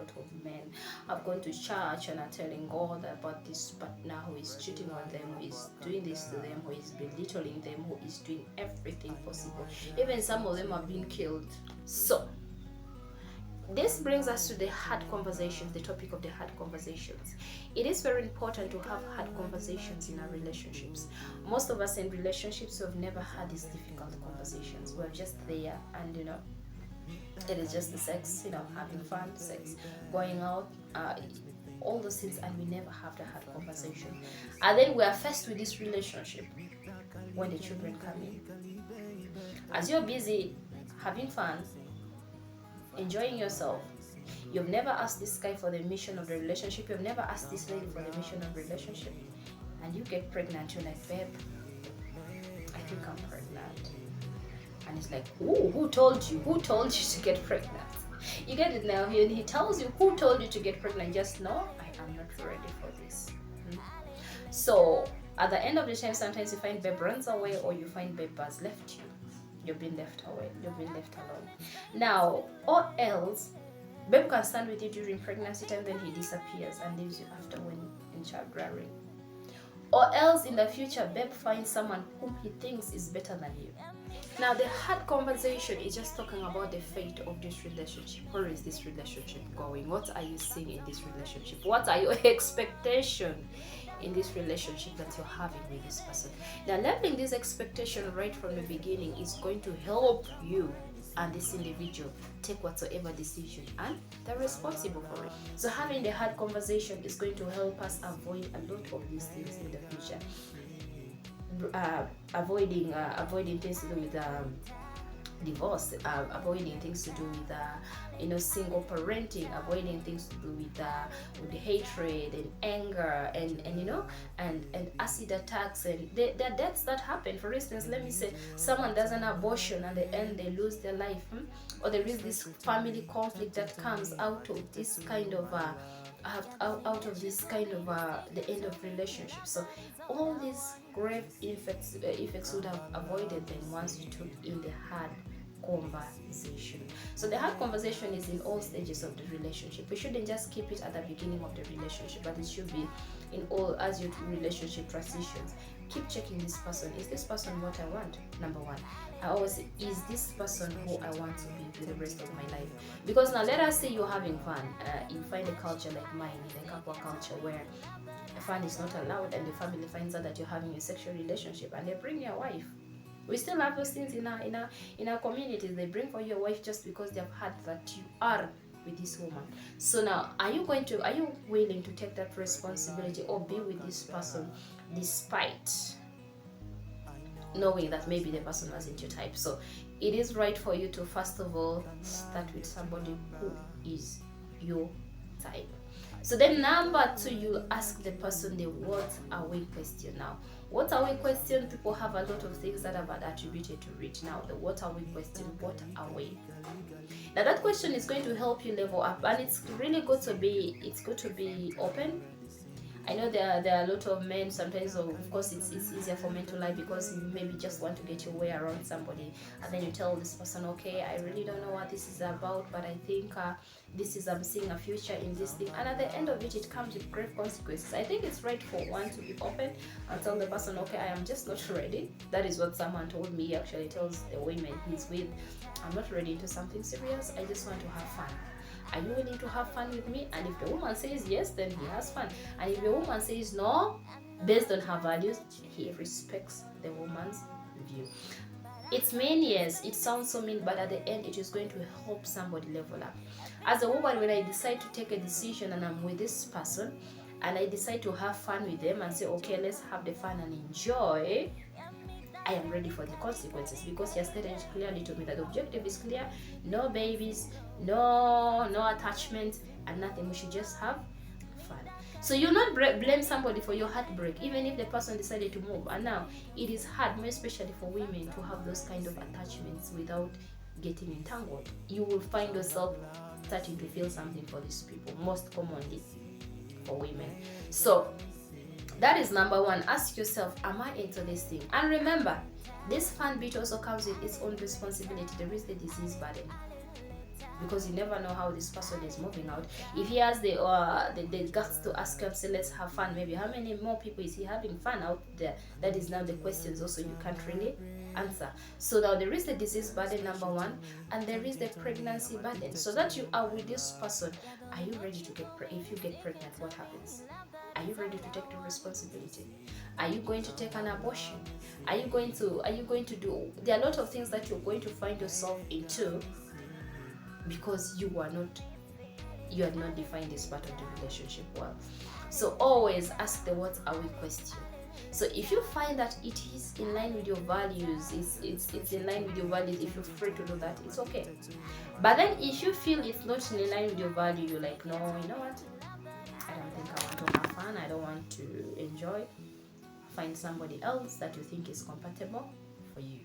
lot of men have gone to church and are telling God about this partner who is cheating on them, who is doing this to them, who is belittling them, who is doing everything possible. Even some of them have been killed. So this brings us to the hard conversations, the topic of the hard conversations. It is very important to have hard conversations in our relationships. Most of us in relationships who have never had these difficult conversations. We're just there, and it is just the sex, having fun, sex, going out, all those things, and we never have the hard conversation. And then we are faced with this relationship when the children come in. As you're busy having fun, enjoying yourself, you've never asked this guy for the mission of the relationship, you've never asked this lady for the mission of the relationship, and you get pregnant. You're like, babe, I think I'm pregnant. And it's like, ooh, who told you to get pregnant? You get it now. He tells you, who told you to get pregnant? Just know, I am not ready for this. So at the end of the time, sometimes you find babe runs away, or you find babe has left you. You've been left away, you've been left alone. Now, or else, babe can stand with you during pregnancy time, then he disappears and leaves you after when in child rearing. Or else in the future, babe finds someone whom he thinks is better than you. Now, the hard conversation is just talking about the fate of this relationship. Where is this relationship going? What are you seeing in this relationship? What are your expectations in this relationship that you're having with this person? Now, leveling this expectation right from the beginning is going to help you and this individual take whatsoever decision, and they're responsible for it. So having the hard conversation is going to help us avoid a lot of these things in the future. Avoiding things to do with divorce, avoiding things to do with single parenting, avoiding things to do with the hatred and anger and acid attacks and the deaths that happen. For instance, let me say someone does an abortion and at the end they lose their life, or there is this family conflict that comes out of this kind of the end of relationship. So all these grave effects would have avoided them once you took in the hard conversation. So the hard conversation is in all stages of the relationship. We shouldn't just keep it at the beginning of the relationship, but it should be in all as your relationship transitions. Keep checking this person. Is this person what I want? Number one. I always say, is this person who I want to be for the rest of my life? Because now let us say you're having fun. You find a culture like mine, in a couple culture where fun is not allowed, and the family finds out that you're having a sexual relationship, and they bring your wife. We still have those things in our communities. They bring for your wife just because they've heard that you are with this woman. So now, are you willing to take that responsibility or be with this person despite knowing that maybe the person wasn't your type? So it is right for you to first of all start with somebody who is your type. So then number two, you ask the person the what are we question. Now, what are we question? People have a lot of things that are attributed to it. Now, the what are we question, what are we? Now that question is going to help you level up, and it's really good to be open. I know there are a lot of men sometimes, of course it's easier for men to lie because you maybe just want to get your way around somebody, and then you tell this person, okay, I really don't know what this is about, but I think I'm seeing a future in this thing, and at the end of it comes with great consequences. I think it's right for one to be open and tell the person, okay, I am just not ready. That is what someone told me. He actually tells the women he's with, I'm not ready into something serious, I just want to have fun. Are you willing to have fun with me? And if the woman says yes, then he has fun. And if the woman says no, based on her values, he respects the woman's view. It's mean, yes, it sounds so mean, but at the end, it is going to help somebody level up. As a woman, when I decide to take a decision and I'm with this person, and I decide to have fun with them and say, okay, let's have the fun and enjoy, I am ready for the consequences, because he has stated clearly to me that the objective is clear: no babies, no attachment, and nothing. We should just have fun. So you not blame somebody for your heartbreak, even if the person decided to move. And now it is hard, more especially for women, to have those kind of attachments without getting entangled. You will find yourself starting to feel something for these people, most commonly for women. So that is number one. Ask yourself, am I into this thing? And remember, this fun bit also comes with its own responsibility. There is the disease burden. because you never know how this person is moving out. If he has the guts to ask him, say let's have fun, maybe how many more people is he having fun out there? That is now the questions also you can't really answer. So now there is the disease burden, number one, and there is the pregnancy burden. So that you are with this person, are you ready to get if you get pregnant, what happens? Are you ready to take the responsibility? Are you going to take an abortion? Are you going to do, there are a lot of things that you're going to find yourself into, because you had not defined this part of the relationship well. So always ask the what are we question. So if you find that it is in line with your values, it's in line with your values, if you're free to do that, it's okay. But then if you feel it's not in line with your value, you're like, no, you know what, I don't think I want to have fun, I don't want to enjoy, find somebody else that you think is compatible for you.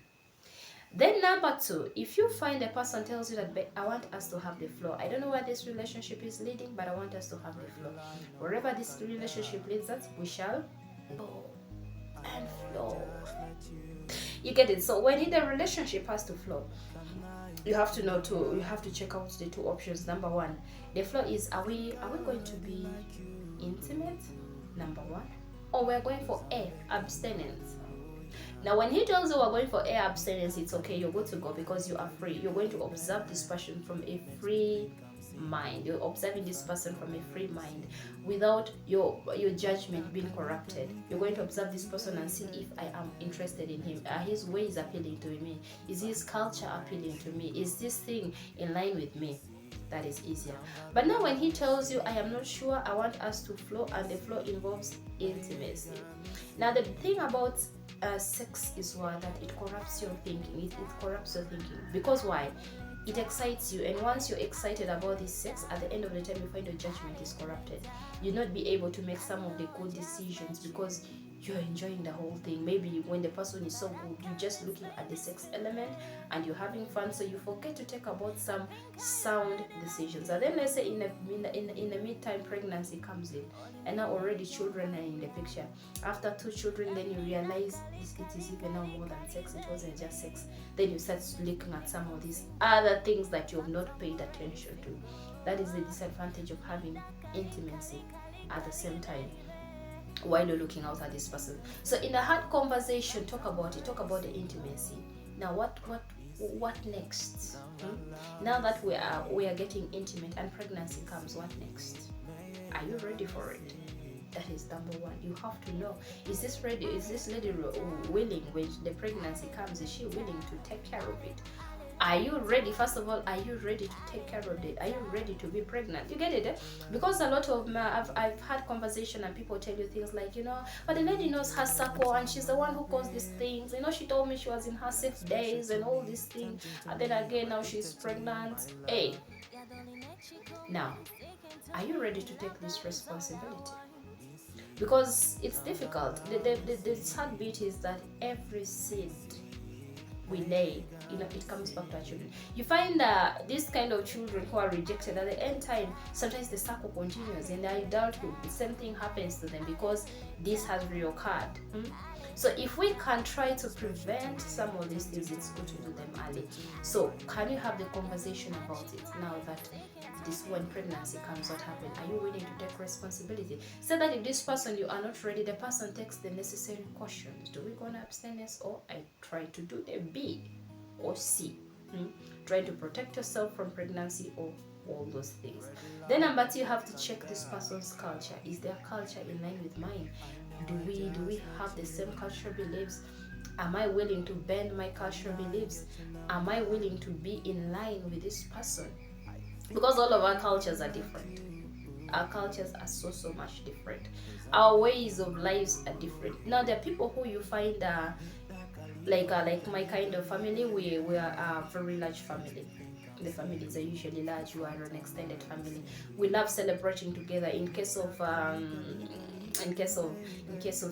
Then number two, if you find a person tells you that I want us to have the flow, I don't know where this relationship is leading, but I want us to have the flow. Wherever this relationship leads us, we shall go and flow. You get it? So when the relationship has to flow, you have to know too, you have to check out the two options. Number one, the flow is, are we going to be intimate? Number one. Or we're going for A, abstinence. Now when he tells you we're going for air abstinence, it's okay, you're good to go, because you are free. You're going to observe this person from a free mind. You're observing this person from a free mind without your judgment being corrupted. You're going to observe this person and see if I am interested in him. Are his ways appealing to me? Is his culture appealing to me? Is this thing in line with me? That is easier. But now when he tells you, I am not sure, I want us to flow, and the flow involves intimacy. Now the thing about sex is that it corrupts your thinking. It corrupts your thinking. Because why? It excites you, and once you're excited about this sex, at the end of the time you find your judgment is corrupted. You'll not be able to make some of the good decisions because you're enjoying the whole thing. Maybe when the person is so good, you're just looking at the sex element and you're having fun, so you forget to take about some sound decisions. And then let's say in the meantime pregnancy comes in, and now already children are in the picture. After 2 children, then you realize it is even now more than sex. It wasn't just sex. Then you start looking at some of these other things that you have not paid attention to. That is the disadvantage of having intimacy at the same time while you're looking out at this person. So in a hard conversation, talk about it, talk about the intimacy. Now what next? Now that we are getting intimate and pregnancy comes, what next? Are you ready for it? That is number one. You have to know, is this ready? Is this lady willing when the pregnancy comes? Is she willing to take care of it? Are you ready? First of all, are you ready to take care of it? Are you ready to be pregnant? You get it? Eh? Because a lot of I've had conversation and people tell you things like, but the lady knows her circle and she's the one who caused these things. She told me she was in her 6 days and all these things, and then again now she's pregnant. Hey, now, are you ready to take this responsibility? Because it's difficult. The sad bit is that every seed we lay, it comes back to our children. You find this kind of children who are rejected, at the end time, sometimes the circle continues, and in adulthood, the same thing happens to them because this has reoccurred. So if we can try to prevent some of these things, it's good to do them early. So can you have the conversation about it now that when pregnancy comes, what happened? Are you willing to take responsibility? So that if this person, you are not ready, the person takes the necessary cautions. Do we go on abstinence, or I try to do the B or C? Trying to protect yourself from pregnancy or all those things. Then number 2, you have to check this person's culture. Is their culture in line with mine? Do we have the same cultural beliefs? Am I willing to bend my cultural beliefs? Am I willing to be in line with this person? Because all of our cultures are different. Our cultures are so much different. Our ways of lives are different. Now there are people who you find like my kind of family, we are a very large family. The families are usually large. You are an extended family. We love celebrating together. In case of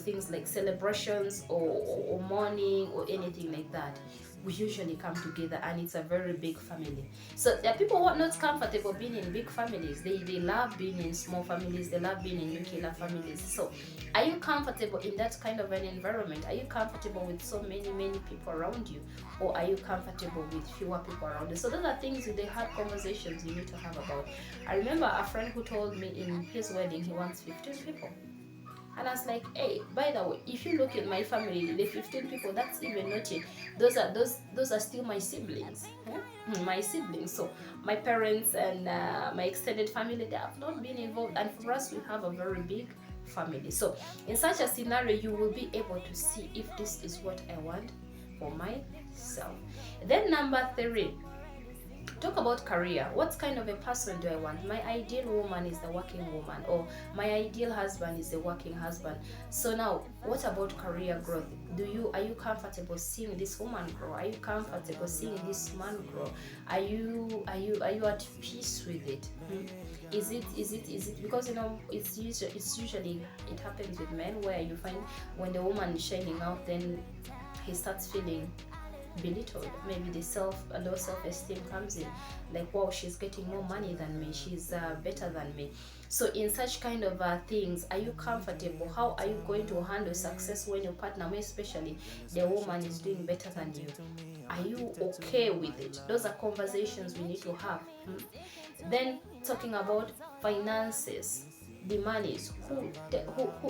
things like celebrations or mourning or anything like that, we usually come together, and it's a very big family. So there are people who are not comfortable being in big families. They love being in small families, they love being in nuclear families. So are you comfortable in that kind of an environment? Are you comfortable with so many people around you, or are you comfortable with fewer people around you? So those are things with the hard conversations you need to have about. I remember a friend who told me in his wedding he wants 15 people. And I was like, hey, by the way, if you look at my family, the 15 people, that's even not it. Those are still my siblings. My siblings. So my parents and my extended family, they have not been involved. And for us, we have a very big family. So in such a scenario, you will be able to see if this is what I want for myself. Then number 3, talk about career. What kind of a person do I want? My ideal woman is the working woman, or my ideal husband is the working husband. So now, what about career growth? Are you comfortable seeing this woman grow? Are you comfortable seeing this man grow? Are you at peace with it? Is it because it's usually it happens with men, where you find when the woman is shining out, then he starts feeling belittled. Maybe the low self-esteem comes in, like, wow, she's getting more money than me, she's better than me. So in such kind of things, are you comfortable? How are you going to handle success when your partner, especially the woman, is doing better than you? Are you okay with it? Those are conversations we need to have. Then talking about finances, the monies, who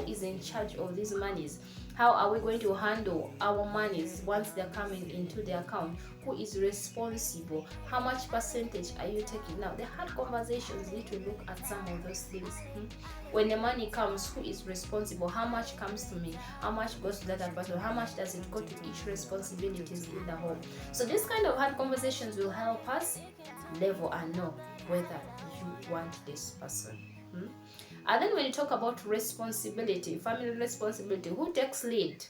is in charge of these monies? How are we going to handle our monies once they're coming into the account? Who is responsible? How much percentage are you taking? Now, the hard conversations need to look at some of those things. When the money comes, who is responsible? How much comes to me? How much goes to that other person? How much does it go to each responsibilities in the home? So this kind of hard conversations will help us level and know whether you want this person. And then when you talk about responsibility, family responsibility, who takes lead?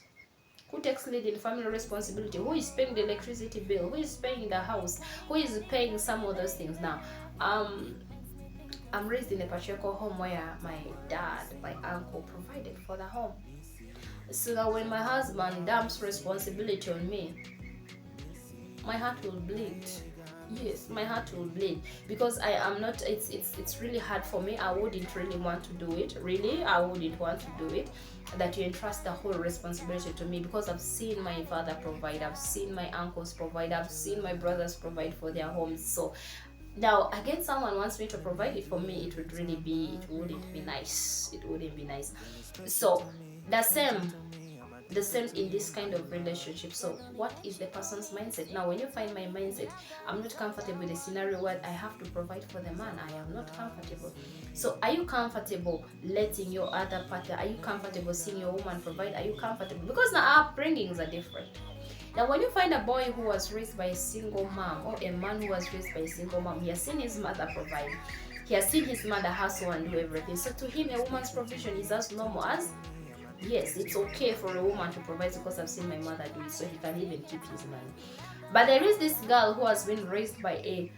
Who takes lead in family responsibility? Who is paying the electricity bill? Who is paying the house? Who is paying some of those things? Now, I'm raised in a patriarchal home where my dad, my uncle provided for the home. So now when my husband dumps responsibility on me, my heart will bleed. Yes, my heart will bleed, because I am not, it's really hard for me. I wouldn't really want to do it. Really, I wouldn't want to do it, that you entrust the whole responsibility to me, because I've seen my father provide, I've seen my uncles provide, I've seen my brothers provide for their homes. So now again, someone wants me to provide it for me, it wouldn't be nice. It wouldn't be nice. So the same in this kind of relationship. So what is the person's mindset? Now when you find my mindset, I'm not comfortable with a scenario where I have to provide for the man. I am not comfortable. So are you comfortable letting your other partner, are you comfortable seeing your woman provide? Are you comfortable? Because now our upbringings are different. Now when you find a boy who was raised by a single mom, or a man who was raised by a single mom, he has seen his mother provide, he has seen his mother hustle and do everything. So to him, a woman's provision is as normal as, yes, it's okay for a woman to provide because I've seen my mother do it, so he can even keep his money. But there is this girl who has been raised by a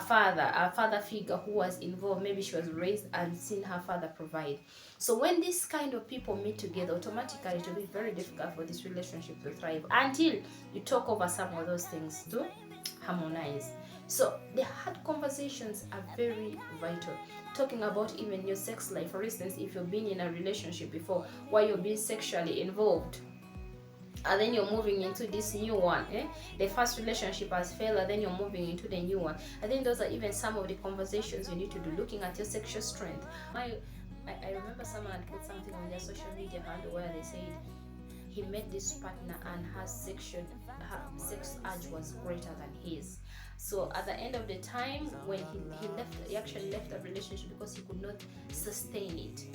father figure who was involved. Maybe she was raised and seen her father provide. So when these kind of people meet together, automatically it will be very difficult for this relationship to thrive until you talk over some of those things to harmonize. So the hard conversations are very vital. Talking about even your sex life, for instance, if you've been in a relationship before where you've been sexually involved, and then you're moving into this new one, the first relationship has failed, and then you're moving into the new one. I think those are even some of the conversations you need to do, looking at your sexual strength. I remember someone had put something on their social media handle where they said he met this partner and her sex urge was greater than his. So at the end of the time, when he actually left the relationship because he could not sustain it.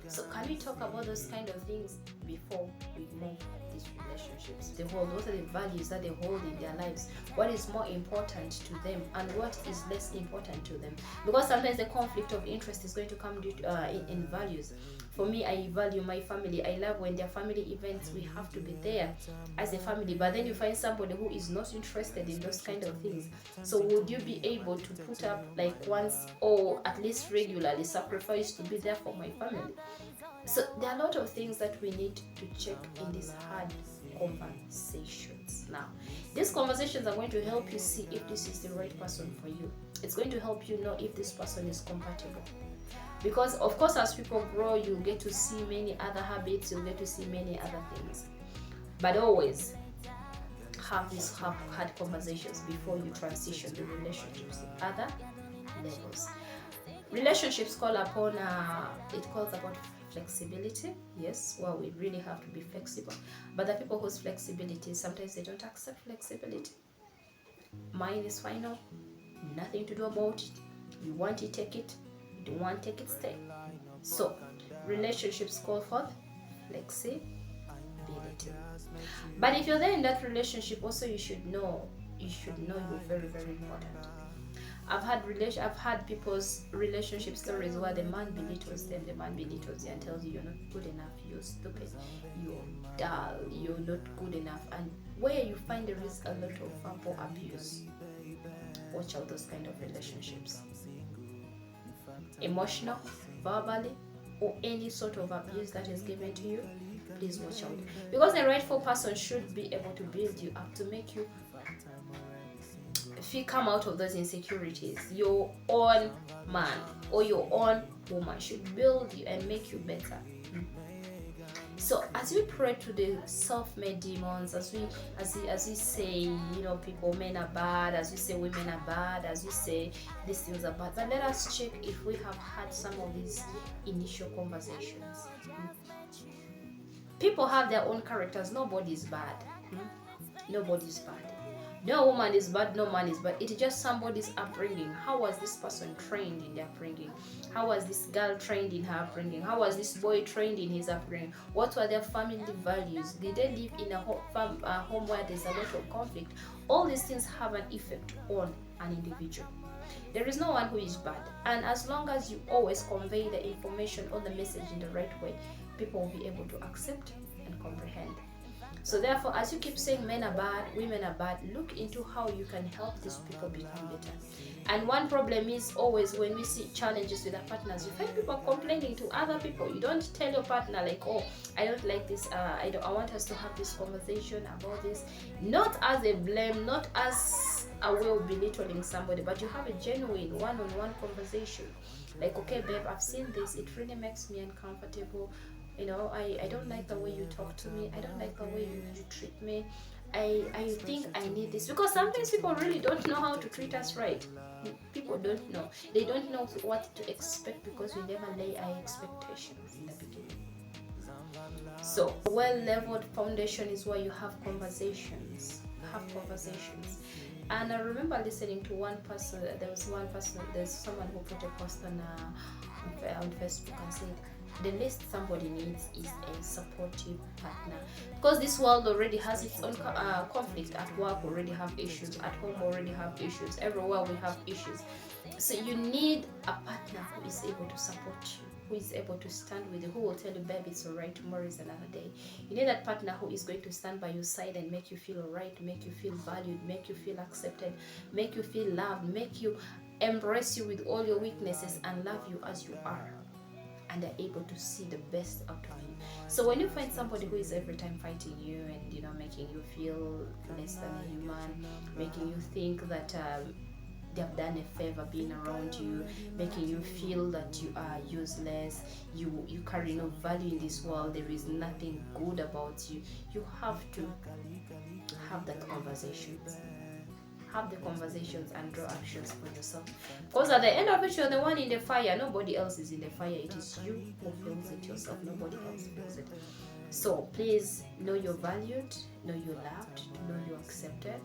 So can we talk about those kind of things before we move these relationships? What are the values that they hold in their lives? What is more important to them, and what is less important to them? Because sometimes the conflict of interest is going to come due to, in values. For me, I value my family. I love when there are family events, we have to be there as a family. But then you find somebody who is not interested in those kind of things. So would you be able to put up like once or at least regularly sacrifice to be there for my family? So there are a lot of things that we need to check in these hard conversations. Now, these conversations are going to help you see if this is the right person for you. It's going to help you know if this person is compatible. Because of course, as people grow, you'll get to see many other habits, you'll get to see many other things. But always have these hard conversations before you transition the relationships to other levels. Relationships call upon it calls about flexibility. Yes, well, we really have to be flexible. But the people whose flexibility, sometimes they don't accept flexibility. Mine is final, nothing to do about it. You want it, take it. You don't want, take it, stay. So relationships call for flexibility. But if you're there in that relationship, also you should know you're very, very important. I've had people's relationship stories where the man belittles them, the man belittles you and tells you you're not good enough, you're stupid, you're dull, you're not good enough, and where you find there is a lot of verbal abuse. Watch out those kind of relationships. Emotional, verbally, or any sort of abuse that is given to you, please watch out. Because the rightful person should be able to build you up, to make you come out of those insecurities. Your own man or your own woman should build you and make you better. So as we pray to the self-made demons, as we say, people, men are bad, as we say women are bad, as we say these things are bad, but let us check if we have had some of these initial conversations. People have their own characters. Nobody is bad. Nobody is bad. No woman is bad, no man is bad. It is just somebody's upbringing. How was this person trained in their upbringing? How was this girl trained in her upbringing? How was this boy trained in his upbringing? What were their family values? Did they live in a home where there's a lot of conflict? All these things have an effect on an individual. There is no one who is bad. And as long as you always convey the information or the message in the right way, people will be able to accept and comprehend. So therefore, as you keep saying men are bad, women are bad, look into how you can help these people become better. And one problem is always when we see challenges with our partners, you find people complaining to other people. You don't tell your partner like, oh, I don't like this, I want us to have this conversation about this. Not as a blame, not as a way of belittling somebody, but you have a genuine one-on-one conversation. Like, okay, babe, I've seen this, it really makes me uncomfortable. I don't like the way you talk to me. I don't like the way you treat me. I think I need this. Because sometimes people really don't know how to treat us right. People don't know. They don't know what to expect because we never lay our expectations in the beginning. So, a well-leveled foundation is where you have conversations. And I remember listening to one person. There's someone who put a post on Facebook and said, the least somebody needs is a supportive partner, because this world already has its own conflict. At work already have issues, at home already have issues, everywhere we have issues. So you need a partner who is able to support you, who is able to stand with you, who will tell you, babe, it's alright, tomorrow is another day. You need that partner who is going to stand by your side and make you feel alright, make you feel valued, make you feel accepted, make you feel loved, make you embrace you with all your weaknesses and love you as you are, and are able to see the best out of you. So when you find somebody who is every time fighting you and making you feel less than a human, making you think that they have done a favor being around you, making you feel that you are useless, you carry no value in this world, there is nothing good about you, you have to have that conversation. Have the conversations and draw actions for yourself. Because at the end of it, you're the one in the fire. Nobody else is in the fire. It is you who feels it yourself. Nobody else feels it. So please know you're valued, know you're loved, know you're accepted.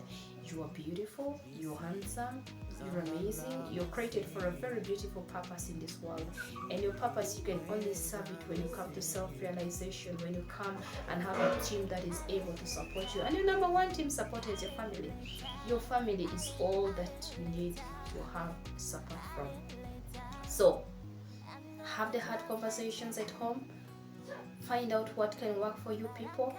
You are beautiful, you're handsome, you're amazing, you're created for a very beautiful purpose in this world. And your purpose, you can only serve it when you come to self-realization, when you come and have a team that is able to support you. And your number one team supporter is your family. Your family is all that you need to have support from. So have the hard conversations at home. Find out what can work for you people.